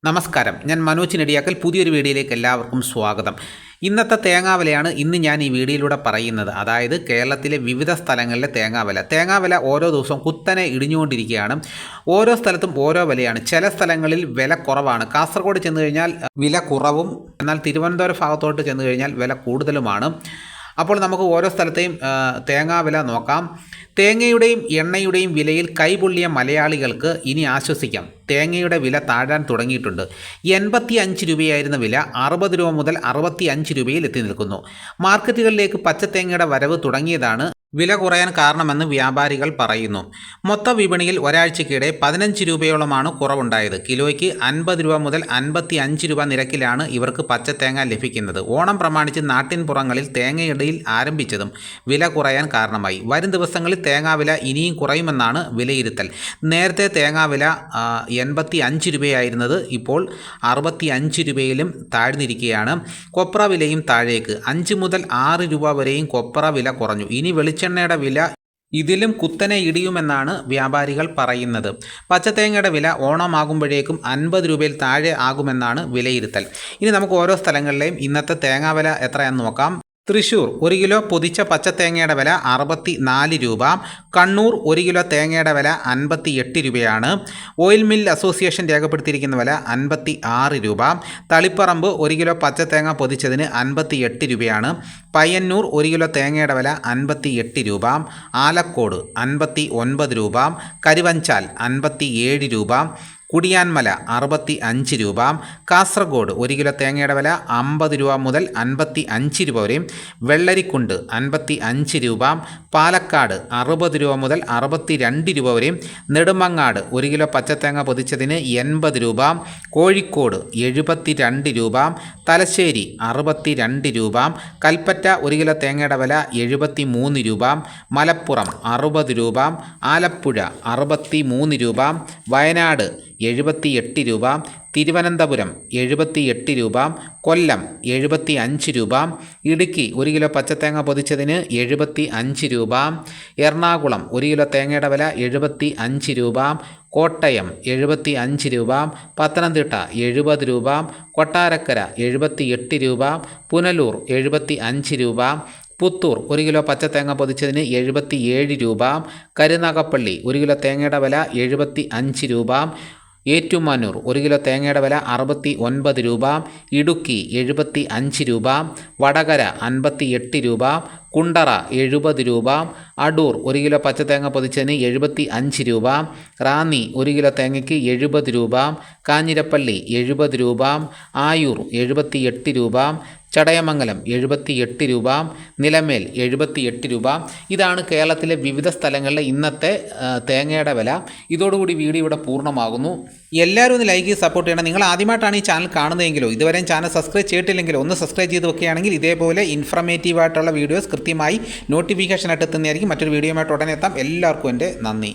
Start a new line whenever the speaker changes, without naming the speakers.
നമസ്കാരം, ഞാൻ മനോജ് നെടിയാക്കൽ. പുതിയൊരു വീഡിയോയിലേക്ക് എല്ലാവർക്കും സ്വാഗതം. ഇന്നത്തെ തേങ്ങാവിലയാണ് ഇന്ന് ഞാൻ ഈ വീഡിയോയിലൂടെ പറയുന്നത്. അതായത് കേരളത്തിലെ വിവിധ സ്ഥലങ്ങളിലെ തേങ്ങാവില ഓരോ ദിവസവും കുത്തനെ ഇടിഞ്ഞുകൊണ്ടിരിക്കുകയാണ്. ഓരോ സ്ഥലത്തും ഓരോ വിലയാണ്. ചില സ്ഥലങ്ങളിൽ വില കുറവാണ്. കാസർഗോഡ് ചെന്ന് കഴിഞ്ഞാൽ വില കുറവും, എന്നാൽ തിരുവനന്തപുരം ഭാഗത്തോട്ട് ചെന്ന് കഴിഞ്ഞാൽ വില കൂടുതലുമാണ്. അപ്പോൾ നമുക്ക് ഓരോ സ്ഥലത്തെയും തേങ്ങാവില നോക്കാം. തേങ്ങയുടെയും എണ്ണയുടെയും വിലയിൽ കൈപൊള്ളിയ മലയാളികൾക്ക് ഇനി ആശ്വസിക്കാം. തേങ്ങയുടെ വില താഴാൻ തുടങ്ങിയിട്ടുണ്ട്. 85 രൂപയായിരുന്ന വില 60 രൂപ മുതൽ 65 രൂപയിൽ എത്തി നിൽക്കുന്നു. മാർക്കറ്റുകളിലേക്ക് പച്ചത്തേങ്ങയുടെ വരവ് തുടങ്ങിയതാണ് വില കുറയാൻ കാരണമെന്ന് വ്യാപാരികൾ പറയുന്നു. മൊത്ത വിപണിയിൽ ഒരാഴ്ചക്കിടെ 15 രൂപയോളമാണ് കുറവുണ്ടായത്. കിലോയ്ക്ക് 50 രൂപ മുതൽ 55 രൂപ നിരക്കിലാണ് ഇവർക്ക് പച്ചത്തേങ്ങ ലഭിക്കുന്നത്. ഓണം പ്രമാണിച്ച് നാട്ടിൻപുറങ്ങളിൽ തേങ്ങയിടയിൽ ആരംഭിച്ചതും വില കുറയാൻ കാരണമായി. വരും ദിവസങ്ങളിൽ തേങ്ങാവില ഇനിയും കുറയുമെന്നാണ് വിലയിരുത്തൽ. നേരത്തെ തേങ്ങാവില 85 രൂപയായിരുന്നത് ഇപ്പോൾ 65 രൂപയിലും താഴ്ന്നിരിക്കുകയാണ്. കൊപ്ര വിലയും താഴേക്ക്. 5 മുതൽ 6 രൂപ വരെയും കൊപ്ര വില കുറഞ്ഞു. ഇനി വെളിച്ചെണ്ണയുടെ വില ഇതിലും കുത്തനെ ഇടിയുമെന്നാണ് വ്യാപാരികൾ പറയുന്നത്. പച്ചത്തേങ്ങയുടെ വില ഓണമാകുമ്പോഴേക്കും 50 രൂപയിൽ താഴെ ആകുമെന്നാണ് വിലയിരുത്തൽ. ഇനി നമുക്ക് ഓരോ സ്ഥലങ്ങളിലെയും ഇന്നത്തെ തേങ്ങാവില എത്രയാണെന്ന് നോക്കാം. തൃശ്ശൂർ 1 കിലോ പൊതിച്ച പച്ചത്തേങ്ങയുടെ വില 64 രൂപ. കണ്ണൂർ 1 കിലോ തേങ്ങയുടെ വില 58 രൂപയാണ്. ഓയിൽ മിൽ അസോസിയേഷൻ രേഖപ്പെടുത്തിയിരിക്കുന്ന വില 56 രൂപ. തളിപ്പറമ്പ് 1 കിലോ പച്ചത്തേങ്ങ പൊതിച്ചതിന് 58 രൂപയാണ്. പയ്യന്നൂർ 1 കിലോ തേങ്ങയുടെ വില 58 രൂപ. ആലക്കോട് 59 രൂപ. കരുവഞ്ചാൽ 57 രൂപ. കുടിയാൻമല 65 രൂപ. കാസർഗോഡ് 1 കിലോ തേങ്ങയുടെ വില 50 രൂപ മുതൽ 55 രൂപ വരെയും. വെള്ളരിക്കുണ്ട് 55 രൂപ. പാലക്കാട് 60 രൂപ മുതൽ 62 രൂപ വരെയും. നെടുമങ്ങാട് 1 കിലോ പച്ചത്തേങ്ങ പൊതിച്ചതിന് 80 രൂപ. കോഴിക്കോട് 72 രൂപ. തലശ്ശേരി 62 രൂപ. കൽപ്പറ്റ 1 കിലോ തേങ്ങയുടെ വില 73 രൂപ. മലപ്പുറം 60 രൂപ. ആലപ്പുഴ 63 രൂപ. വയനാട് 78 രൂപ. തിരുവനന്തപുരം 78 രൂപ. കൊല്ലം 75 രൂപ. ഇടുക്കി 1 കിലോ പച്ചത്തേങ്ങ പൊതിച്ചതിന് 75 രൂപ. എറണാകുളം 1 കിലോ തേങ്ങയുടെ വില 75 രൂപ. കോട്ടയം 75 രൂപ. പത്തനംതിട്ട 70 രൂപ. കൊട്ടാരക്കര 78 രൂപ. പുനലൂർ 75 രൂപ. പുത്തൂർ 1 കിലോ പച്ചത്തേങ്ങ പൊതിച്ചതിന് 77 രൂപ. കരുനാഗപ്പള്ളി 1 കിലോ തേങ്ങയുടെ വില 75 രൂപ. ഏറ്റുമാനൂർ 1 കിലോ തേങ്ങയുടെ വില 69 രൂപ. ഇടുക്കി 75 രൂപ. വടകര 58 രൂപ. കുണ്ടറ 70 രൂപ. അടൂർ 1 കിലോ പച്ചത്തേങ്ങ പൊതിച്ചതിന് 75 രൂപ. റാന്നി 1 കിലോ തേങ്ങയ്ക്ക് 70 രൂപ. കാഞ്ഞിരപ്പള്ളി 70 രൂപ. ആയൂർ 78 രൂപ. ചടയമംഗലം 78 രൂപ. നിലമേൽ 78 രൂപ. ഇതാണ് കേരളത്തിലെ വിവിധ സ്ഥലങ്ങളിലെ ഇന്നത്തെ തേങ്ങയുടെ വില. ഇതോടുകൂടി വീഡിയോ ഇവിടെ പൂർണ്ണമാകുന്നു. എല്ലാവരും ഒന്ന് ലൈക്ക് ചെയ്ത് സപ്പോർട്ട് ചെയ്യണം. നിങ്ങൾ ആദ്യമായിട്ടാണ് ഈ ചാനൽ കാണുന്നതെങ്കിലോ ഇതുവരെയും ചാനൽ സബ്സ്ക്രൈബ് ചെയ്തിട്ടില്ലെങ്കിലോ ഒന്ന് സബ്സ്ക്രൈബ് ചെയ്ത് വെക്കുകയാണെങ്കിൽ ഇതേപോലെ ഇൻഫർമേറ്റീവായിട്ടുള്ള വീഡിയോസ് കൃത്യമായി നോട്ടിഫിക്കേഷൻ ആയിട്ട് എത്തുന്നതായിരിക്കും. മറ്റൊരു വീഡിയോയുമായിട്ട് ഉടനെ എത്താം. എല്ലാവർക്കും എൻ്റെ നന്ദി.